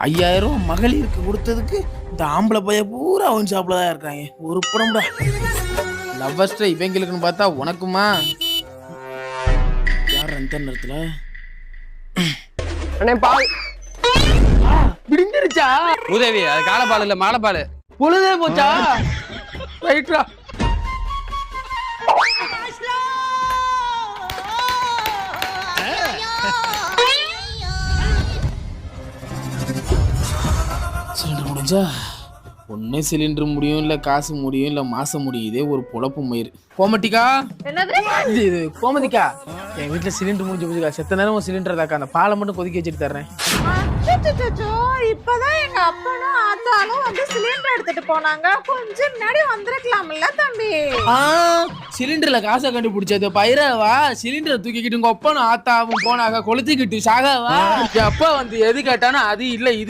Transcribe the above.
5000 மகளிருக்கு கொடுத்ததுக்கு இந்த ஆம்பளை பைய பூரா அவன் ஷாப்ல தான் இருக்காங்க. ஒரு படம்டா லவ்வஸ்டர் இவங்களுக்குன்னு பார்த்தா உனக்குமா யார் அந்த நேரத்துல அண்ணே பால் விடிஞ்சிருச்சா? உதவி அது காலப்பால் இல்ல மாலைப்பால். பொழுதே போச்சா? ரைட்ரா. சிலிண்டர் முடிஞ்சா ஒன்னே சிலிண்டர் முடியும் இல்ல காசு முடியும் இல்ல மாசம் முடியும். இதே ஒரு பொழப்பு மயிர். கோமட்டிக்கா இது கோமதிக்கா என் வீட்டுல சிலிண்டர் முடிஞ்சு போச்சுக்கா. செத்த நேரம் சிலிண்டர் தாக்கா. அந்த பாலை மட்டும் கொதிக்க வச்சுட்டு தர்றேன். இப்பதான் எங்க அப்பனும் ஆத்தாலும் வந்து சிலிண்டர் எடுத்துட்டு போனாங்க. கொஞ்சம் முன்னாடி வந்திருக்கலாம்ல தம்பி. சிலிண்டர்ல காசை கண்டுபிடிச்சது பயிரவா? சிலிண்டரை தூக்கிக்கிட்டு உங்க அப்பனும் ஆத்தாவும் போனாங்க கொளுத்திக்கிட்டு சாகவா? அப்பா வந்து எது கேட்டானோ அது இல்ல இது